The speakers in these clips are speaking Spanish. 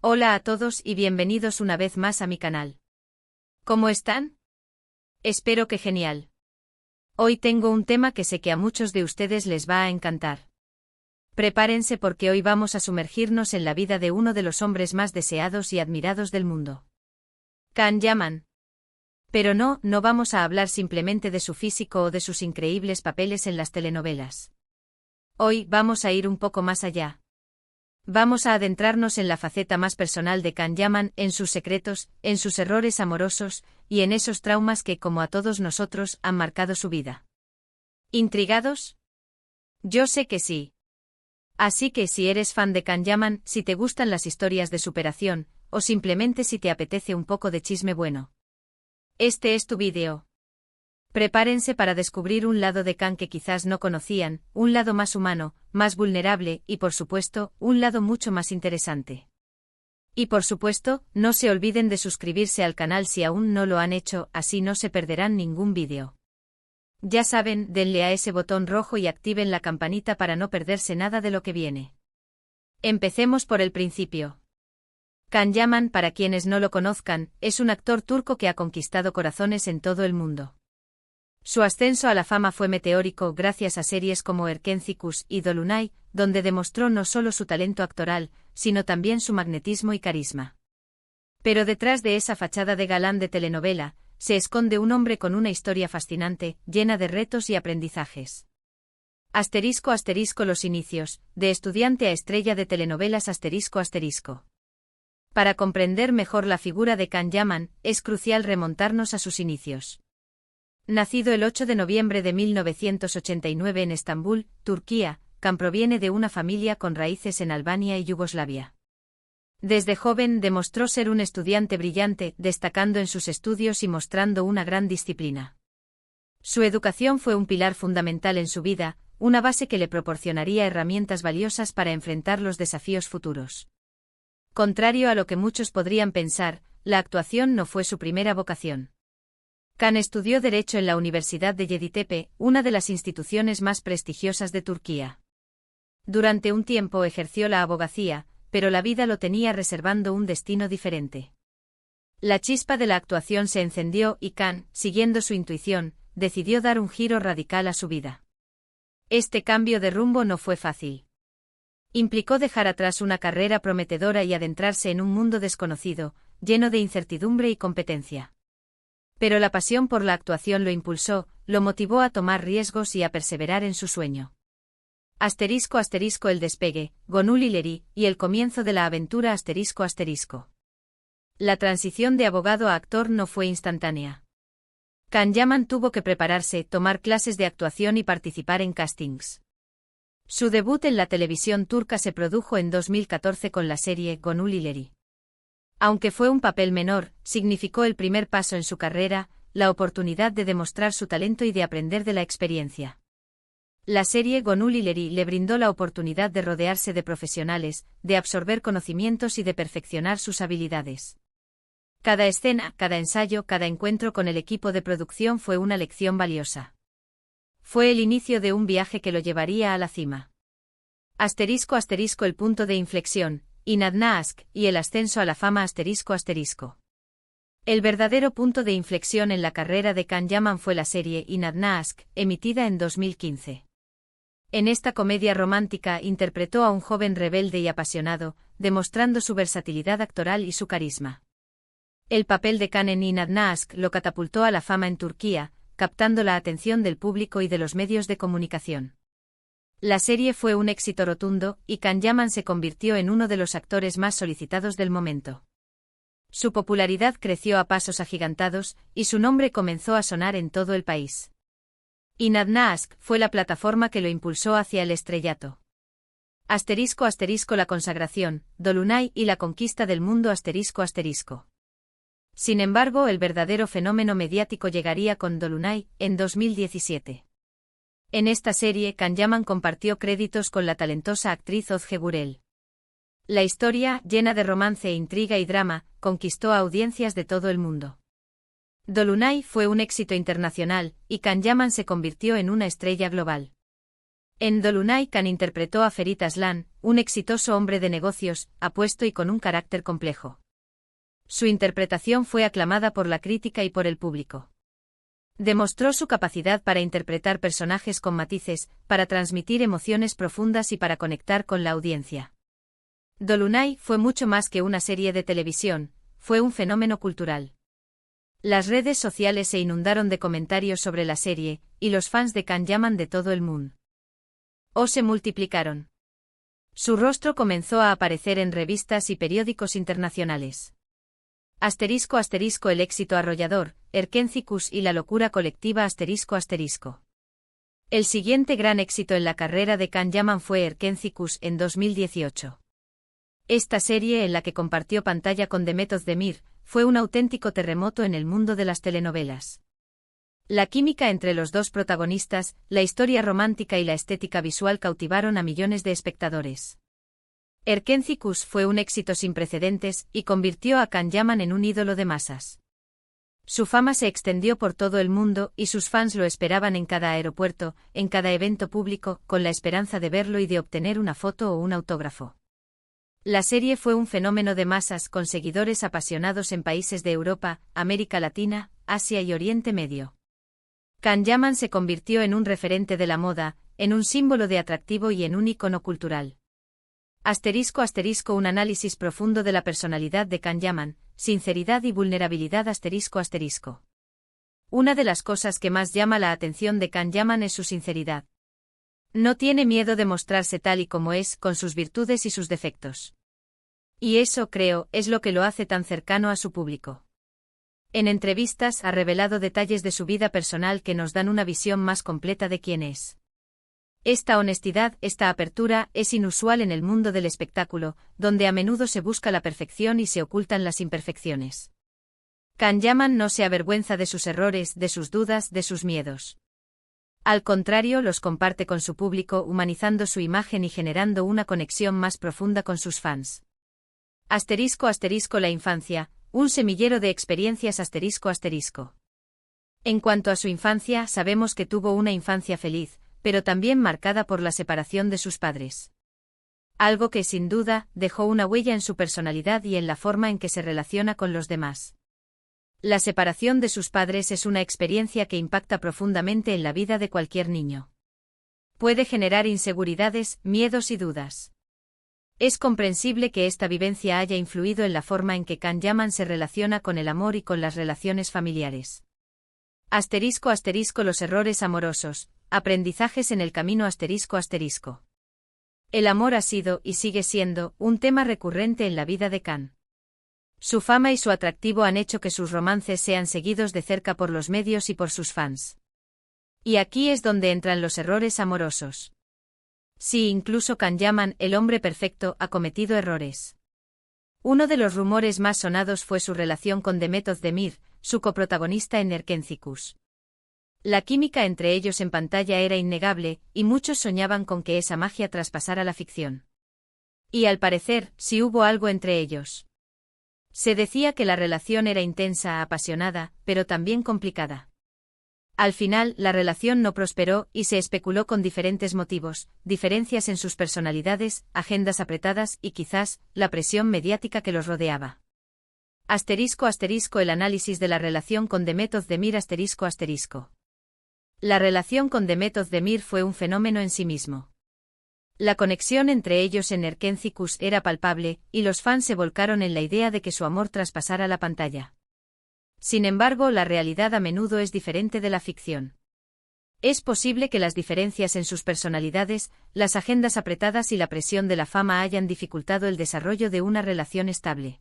Hola a todos y bienvenidos una vez más a mi canal. ¿Cómo están? Espero que genial. Hoy tengo un tema que sé que a muchos de ustedes les va a encantar. Prepárense porque hoy vamos a sumergirnos en la vida de uno de los hombres más deseados y admirados del mundo. Can Yaman. Pero no vamos a hablar simplemente de su físico o de sus increíbles papeles en las telenovelas. Hoy vamos a ir un poco más allá. Vamos a adentrarnos en la faceta más personal de Can Yaman, en sus secretos, en sus errores amorosos, y en esos traumas que, como a todos nosotros, han marcado su vida. ¿Intrigados? Yo sé que sí. Así que si eres fan de Can Yaman, si te gustan las historias de superación, o simplemente si te apetece un poco de chisme bueno, este es tu vídeo. Prepárense para descubrir un lado de Can que quizás no conocían, un lado más humano, más vulnerable y, por supuesto, un lado mucho más interesante. Y por supuesto, no se olviden de suscribirse al canal si aún no lo han hecho, así no se perderán ningún vídeo. Ya saben, denle a ese botón rojo y activen la campanita para no perderse nada de lo que viene. Empecemos por el principio. Can Yaman, para quienes no lo conozcan, es un actor turco que ha conquistado corazones en todo el mundo. Su ascenso a la fama fue meteórico gracias a series como Erkencikus y Dolunay, donde demostró no solo su talento actoral, sino también su magnetismo y carisma. Pero detrás de esa fachada de galán de telenovela, se esconde un hombre con una historia fascinante, llena de retos y aprendizajes. *** Los inicios, de estudiante a estrella de telenovelas ***. Para comprender mejor la figura de Can Yaman, es crucial remontarnos a sus inicios. Nacido el 8 de noviembre de 1989 en Estambul, Turquía, Can proviene de una familia con raíces en Albania y Yugoslavia. Desde joven demostró ser un estudiante brillante, destacando en sus estudios y mostrando una gran disciplina. Su educación fue un pilar fundamental en su vida, una base que le proporcionaría herramientas valiosas para enfrentar los desafíos futuros. Contrario a lo que muchos podrían pensar, la actuación no fue su primera vocación. Can estudió Derecho en la Universidad de Yeditepe, una de las instituciones más prestigiosas de Turquía. Durante un tiempo ejerció la abogacía, pero la vida lo tenía reservando un destino diferente. La chispa de la actuación se encendió y Can, siguiendo su intuición, decidió dar un giro radical a su vida. Este cambio de rumbo no fue fácil. Implicó dejar atrás una carrera prometedora y adentrarse en un mundo desconocido, lleno de incertidumbre y competencia. Pero la pasión por la actuación lo impulsó, lo motivó a tomar riesgos y a perseverar en su sueño. *** El despegue, Gönül İleri, y el comienzo de la aventura ***. La transición de abogado a actor no fue instantánea. Can Yaman tuvo que prepararse, tomar clases de actuación y participar en castings. Su debut en la televisión turca se produjo en 2014 con la serie Gönül İleri. Aunque fue un papel menor, significó el primer paso en su carrera, la oportunidad de demostrar su talento y de aprender de la experiencia. La serie Gönül İleri le brindó la oportunidad de rodearse de profesionales, de absorber conocimientos y de perfeccionar sus habilidades. Cada escena, cada ensayo, cada encuentro con el equipo de producción fue una lección valiosa. Fue el inicio de un viaje que lo llevaría a la cima. *** El punto de inflexión, Inadna Aşk, y el ascenso a la fama ***. El verdadero punto de inflexión en la carrera de Can Yaman fue la serie Inadna Aşk, emitida en 2015. En esta comedia romántica interpretó a un joven rebelde y apasionado, demostrando su versatilidad actoral y su carisma. El papel de Can en Inadna Aşk lo catapultó a la fama en Turquía, captando la atención del público y de los medios de comunicación. La serie fue un éxito rotundo, y Can Yaman se convirtió en uno de los actores más solicitados del momento. Su popularidad creció a pasos agigantados, y su nombre comenzó a sonar en todo el país. Inadna Aşk fue la plataforma que lo impulsó hacia el estrellato. ***, La consagración, Dolunay y la conquista del mundo ***. Sin embargo, el verdadero fenómeno mediático llegaría con Dolunay, en 2017. En esta serie Can Yaman compartió créditos con la talentosa actriz Özge Gürel. La historia, llena de romance, intriga y drama, conquistó a audiencias de todo el mundo. Dolunay fue un éxito internacional, y Can Yaman se convirtió en una estrella global. En Dolunay Khan interpretó a Ferit Aslan, un exitoso hombre de negocios, apuesto y con un carácter complejo. Su interpretación fue aclamada por la crítica y por el público. Demostró su capacidad para interpretar personajes con matices, para transmitir emociones profundas y para conectar con la audiencia. Dolunay fue mucho más que una serie de televisión, fue un fenómeno cultural. Las redes sociales se inundaron de comentarios sobre la serie, y los fans de Khan Yaman de todo el mundo se multiplicaron. Su rostro comenzó a aparecer en revistas y periódicos internacionales. *** El éxito arrollador, Erkencicus y la locura colectiva ***. El siguiente gran éxito en la carrera de Khan Yaman fue Erkencicus en 2018. Esta serie, en la que compartió pantalla con Demet Özdemir, fue un auténtico terremoto en el mundo de las telenovelas. La química entre los dos protagonistas, la historia romántica y la estética visual cautivaron a millones de espectadores. Erkencicus fue un éxito sin precedentes y convirtió a Khan Yaman en un ídolo de masas. Su fama se extendió por todo el mundo y sus fans lo esperaban en cada aeropuerto, en cada evento público, con la esperanza de verlo y de obtener una foto o un autógrafo. La serie fue un fenómeno de masas con seguidores apasionados en países de Europa, América Latina, Asia y Oriente Medio. Khan Yaman se convirtió en un referente de la moda, en un símbolo de atractivo y en un ícono cultural. *** Un análisis profundo de la personalidad de Khan Yaman, sinceridad y vulnerabilidad ***. Una de las cosas que más llama la atención de Khan Yaman es su sinceridad. No tiene miedo de mostrarse tal y como es, con sus virtudes y sus defectos. Y eso, creo, es lo que lo hace tan cercano a su público. En entrevistas ha revelado detalles de su vida personal que nos dan una visión más completa de quién es. Esta honestidad, esta apertura, es inusual en el mundo del espectáculo, donde a menudo se busca la perfección y se ocultan las imperfecciones. Khan Yaman no se avergüenza de sus errores, de sus dudas, de sus miedos. Al contrario, los comparte con su público, humanizando su imagen y generando una conexión más profunda con sus fans. *** La infancia, un semillero de experiencias ***. En cuanto a su infancia, sabemos que tuvo una infancia feliz, pero también marcada por la separación de sus padres. Algo que, sin duda, dejó una huella en su personalidad y en la forma en que se relaciona con los demás. La separación de sus padres es una experiencia que impacta profundamente en la vida de cualquier niño. Puede generar inseguridades, miedos y dudas. Es comprensible que esta vivencia haya influido en la forma en que Khan Yaman se relaciona con el amor y con las relaciones familiares. *** Los errores amorosos, aprendizajes en el camino ***. El amor ha sido, y sigue siendo, un tema recurrente en la vida de Khan. Su fama y su atractivo han hecho que sus romances sean seguidos de cerca por los medios y por sus fans. Y aquí es donde entran los errores amorosos. Sí, incluso Khan Yaman, el hombre perfecto, ha cometido errores. Uno de los rumores más sonados fue su relación con Demet Özdemir, su coprotagonista en Erkencicus. La química entre ellos en pantalla era innegable, y muchos soñaban con que esa magia traspasara la ficción. Y al parecer, sí hubo algo entre ellos. Se decía que la relación era intensa, apasionada, pero también complicada. Al final, la relación no prosperó y se especuló con diferentes motivos, diferencias en sus personalidades, agendas apretadas y quizás, la presión mediática que los rodeaba. *** El análisis de la relación con Demet Özdemir ***. La relación con Demet Özdemir fue un fenómeno en sí mismo. La conexión entre ellos en Erkencicus era palpable, y los fans se volcaron en la idea de que su amor traspasara la pantalla. Sin embargo, la realidad a menudo es diferente de la ficción. Es posible que las diferencias en sus personalidades, las agendas apretadas y la presión de la fama hayan dificultado el desarrollo de una relación estable.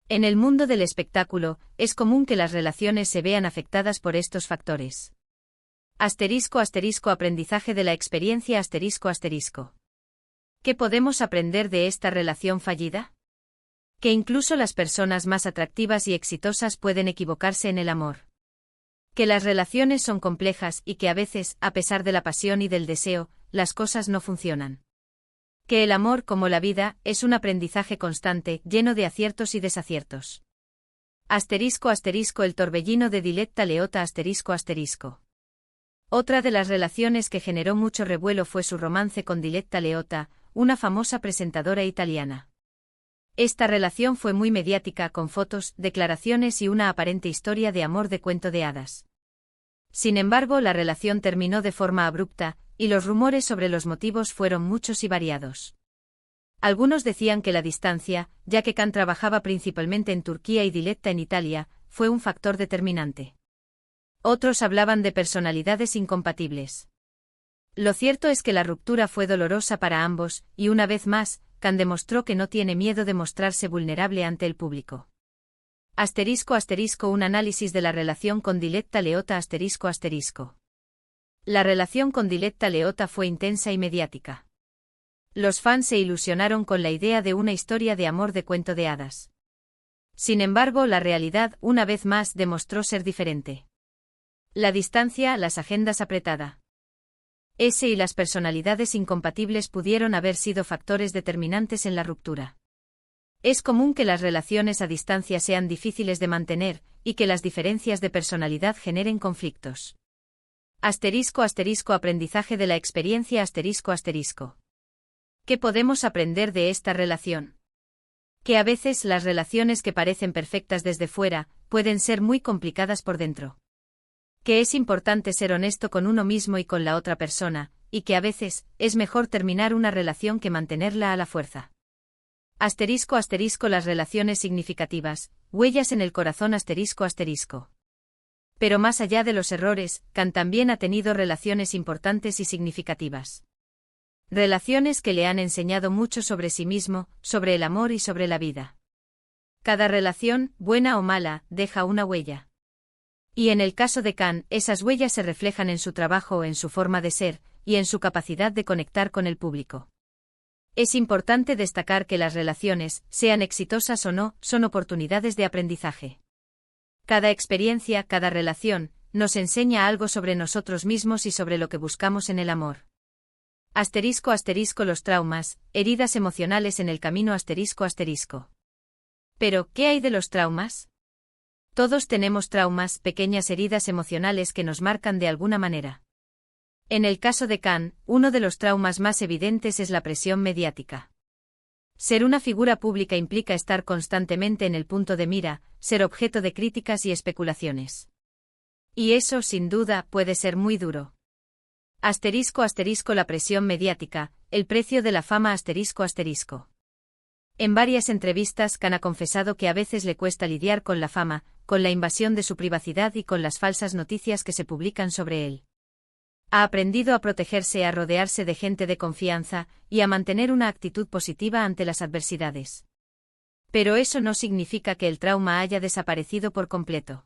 En el mundo del espectáculo, es común que las relaciones se vean afectadas por estos factores. Aprendizaje de la experiencia ***. ¿Qué podemos aprender de esta relación fallida? Que incluso las personas más atractivas y exitosas pueden equivocarse en el amor. Que las relaciones son complejas y que a veces, a pesar de la pasión y del deseo, las cosas no funcionan. Que el amor, como la vida, es un aprendizaje constante, lleno de aciertos y desaciertos. *** El torbellino de Diletta Leotta ***. Otra de las relaciones que generó mucho revuelo fue su romance con Diletta Leotta, una famosa presentadora italiana. Esta relación fue muy mediática, con fotos, declaraciones y una aparente historia de amor de cuento de hadas. Sin embargo, la relación terminó de forma abrupta, y los rumores sobre los motivos fueron muchos y variados. Algunos decían que la distancia, ya que Can trabajaba principalmente en Turquía y Diletta en Italia, fue un factor determinante. Otros hablaban de personalidades incompatibles. Lo cierto es que la ruptura fue dolorosa para ambos, y una vez más, Can demostró que no tiene miedo de mostrarse vulnerable ante el público. *** Un análisis de la relación con Diletta Leotta ***. La relación con Diletta Leotta fue intensa y mediática. Los fans se ilusionaron con la idea de una historia de amor de cuento de hadas. Sin embargo, la realidad, una vez más, demostró ser diferente. La distancia, las agendas apretadas y las personalidades incompatibles pudieron haber sido factores determinantes en la ruptura. Es común que las relaciones a distancia sean difíciles de mantener, y que las diferencias de personalidad generen conflictos. Aprendizaje de la experiencia ¿Qué podemos aprender de esta relación? Que a veces las relaciones que parecen perfectas desde fuera, pueden ser muy complicadas por dentro. Que es importante ser honesto con uno mismo y con la otra persona, y que a veces, es mejor terminar una relación que mantenerla a la fuerza. Las relaciones significativas, huellas en el corazón Pero más allá de los errores, Can también ha tenido relaciones importantes y significativas. Relaciones que le han enseñado mucho sobre sí mismo, sobre el amor y sobre la vida. Cada relación, buena o mala, deja una huella. Y en el caso de Can, esas huellas se reflejan en su trabajo, en su forma de ser, y en su capacidad de conectar con el público. Es importante destacar que las relaciones, sean exitosas o no, son oportunidades de aprendizaje. Cada experiencia, cada relación, nos enseña algo sobre nosotros mismos y sobre lo que buscamos en el amor. Los traumas, heridas emocionales en el camino Pero, ¿qué hay de los traumas? Todos tenemos traumas, pequeñas heridas emocionales que nos marcan de alguna manera. En el caso de Can, uno de los traumas más evidentes es la presión mediática. Ser una figura pública implica estar constantemente en el punto de mira, ser objeto de críticas y especulaciones. Y eso, sin duda, puede ser muy duro. La presión mediática, el precio de la fama En varias entrevistas Can ha confesado que a veces le cuesta lidiar con la fama, con la invasión de su privacidad y con las falsas noticias que se publican sobre él. Ha aprendido a protegerse, a rodearse de gente de confianza, y a mantener una actitud positiva ante las adversidades. Pero eso no significa que el trauma haya desaparecido por completo.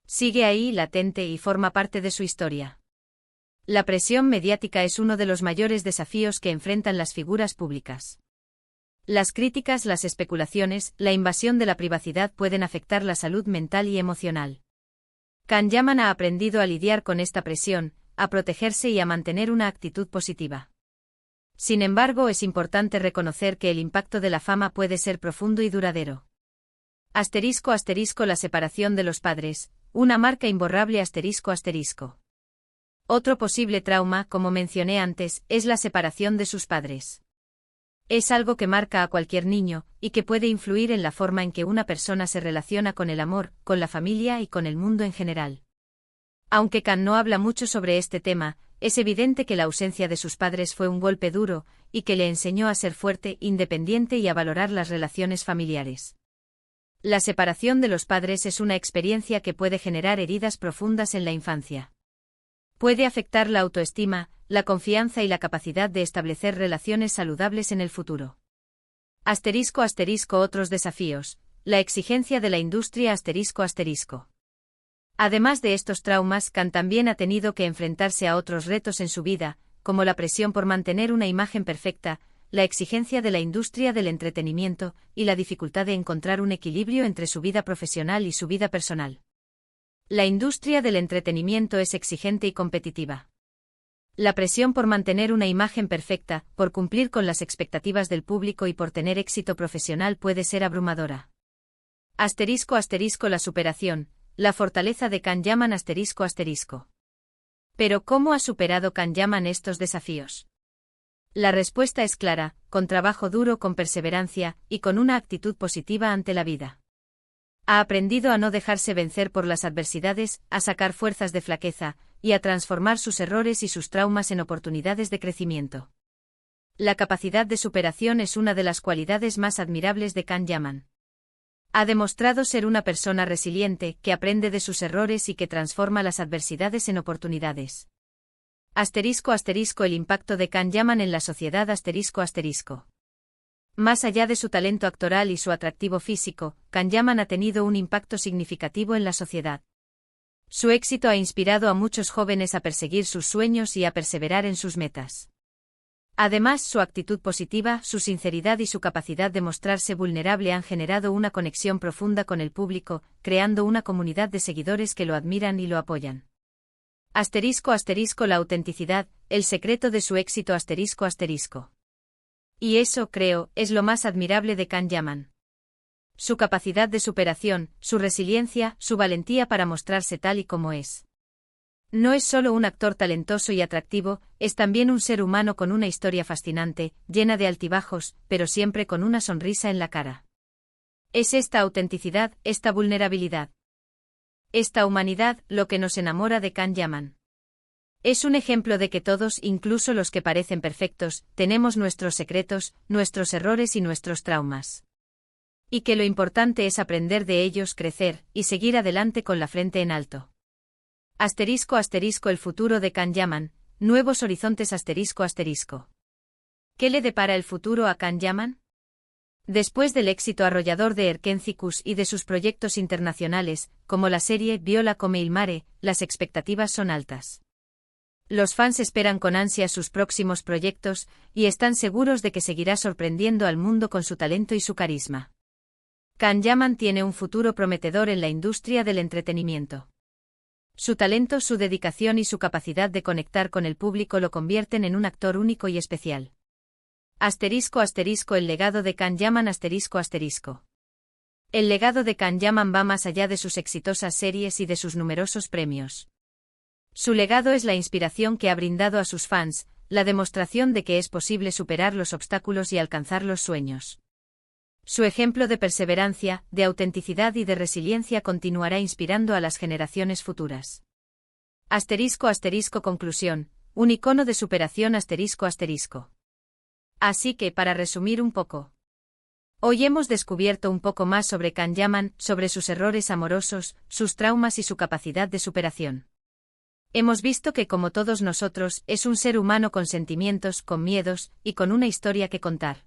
Sigue ahí, latente, y forma parte de su historia. La presión mediática es uno de los mayores desafíos que enfrentan las figuras públicas. Las críticas, las especulaciones, la invasión de la privacidad pueden afectar la salud mental y emocional. Can Yaman ha aprendido a lidiar con esta presión, a protegerse y a mantener una actitud positiva. Sin embargo, es importante reconocer que el impacto de la fama puede ser profundo y duradero. La separación de los padres, una marca imborrable Otro posible trauma, como mencioné antes, es la separación de sus padres. Es algo que marca a cualquier niño, y que puede influir en la forma en que una persona se relaciona con el amor, con la familia y con el mundo en general. Aunque Can no habla mucho sobre este tema, es evidente que la ausencia de sus padres fue un golpe duro, y que le enseñó a ser fuerte, independiente y a valorar las relaciones familiares. La separación de los padres es una experiencia que puede generar heridas profundas en la infancia. Puede afectar la autoestima, la confianza y la capacidad de establecer relaciones saludables en el futuro. Otros desafíos. La exigencia de la industria Además de estos traumas, Can también ha tenido que enfrentarse a otros retos en su vida, como la presión por mantener una imagen perfecta, la exigencia de la industria del entretenimiento, y la dificultad de encontrar un equilibrio entre su vida profesional y su vida personal. La industria del entretenimiento es exigente y competitiva. La presión por mantener una imagen perfecta, por cumplir con las expectativas del público y por tener éxito profesional puede ser abrumadora. La superación, la fortaleza de Can Yaman Pero ¿cómo ha superado Can Yaman estos desafíos? La respuesta es clara: con trabajo duro, con perseverancia, y con una actitud positiva ante la vida. Ha aprendido a no dejarse vencer por las adversidades, a sacar fuerzas de flaqueza, y a transformar sus errores y sus traumas en oportunidades de crecimiento. La capacidad de superación es una de las cualidades más admirables de Can Yaman. Ha demostrado ser una persona resiliente, que aprende de sus errores y que transforma las adversidades en oportunidades. El impacto de Can Yaman en la sociedad. Más allá de su talento actoral y su atractivo físico, Can Yaman ha tenido un impacto significativo en la sociedad. Su éxito ha inspirado a muchos jóvenes a perseguir sus sueños y a perseverar en sus metas. Además, su actitud positiva, su sinceridad y su capacidad de mostrarse vulnerable han generado una conexión profunda con el público, creando una comunidad de seguidores que lo admiran y lo apoyan. La autenticidad, el secreto de su éxito. Y eso, creo, es lo más admirable de Can Yaman. Su capacidad de superación, su resiliencia, su valentía para mostrarse tal y como es. No es solo un actor talentoso y atractivo, es también un ser humano con una historia fascinante, llena de altibajos, pero siempre con una sonrisa en la cara. Es esta autenticidad, esta vulnerabilidad, esta humanidad, lo que nos enamora de Can Yaman. Es un ejemplo de que todos, incluso los que parecen perfectos, tenemos nuestros secretos, nuestros errores y nuestros traumas. Y que lo importante es aprender de ellos, crecer, y seguir adelante con la frente en alto. El futuro de Can Yaman, nuevos horizontes. ¿Qué le depara el futuro a Can Yaman? Después del éxito arrollador de Erkencicus y de sus proyectos internacionales, como la serie Viola come il mare, las expectativas son altas. Los fans esperan con ansia sus próximos proyectos, y están seguros de que seguirá sorprendiendo al mundo con su talento y su carisma. Can Yaman tiene un futuro prometedor en la industria del entretenimiento. Su talento, su dedicación y su capacidad de conectar con el público lo convierten en un actor único y especial. El legado de Can Yaman. El legado de Can Yaman va más allá de sus exitosas series y de sus numerosos premios. Su legado es la inspiración que ha brindado a sus fans, la demostración de que es posible superar los obstáculos y alcanzar los sueños. Su ejemplo de perseverancia, de autenticidad y de resiliencia continuará inspirando a las generaciones futuras. Conclusión, un icono de superación. Así que, para resumir un poco, hoy hemos descubierto un poco más sobre Can Yaman, sobre sus errores amorosos, sus traumas y su capacidad de superación. Hemos visto que, como todos nosotros, es un ser humano con sentimientos, con miedos, y con una historia que contar.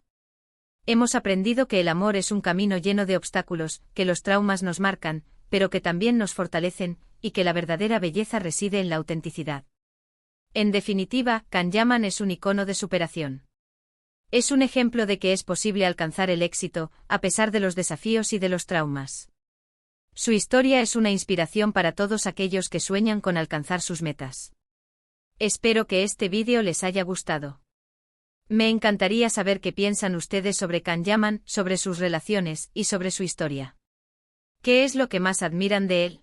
Hemos aprendido que el amor es un camino lleno de obstáculos, que los traumas nos marcan, pero que también nos fortalecen, y que la verdadera belleza reside en la autenticidad. En definitiva, Can Yaman es un icono de superación. Es un ejemplo de que es posible alcanzar el éxito, a pesar de los desafíos y de los traumas. Su historia es una inspiración para todos aquellos que sueñan con alcanzar sus metas. Espero que este vídeo les haya gustado. Me encantaría saber qué piensan ustedes sobre Can Yaman, sobre sus relaciones y sobre su historia. ¿Qué es lo que más admiran de él?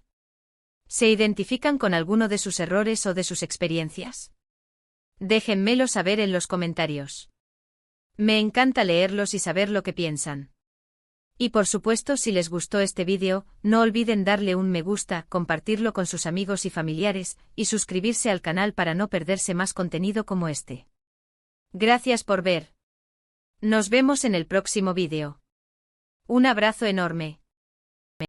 ¿Se identifican con alguno de sus errores o de sus experiencias? Déjenmelo saber en los comentarios. Me encanta leerlos y saber lo que piensan. Y por supuesto, si les gustó este vídeo, no olviden darle un me gusta, compartirlo con sus amigos y familiares, y suscribirse al canal para no perderse más contenido como este. Gracias por ver. Nos vemos en el próximo vídeo. Un abrazo enorme.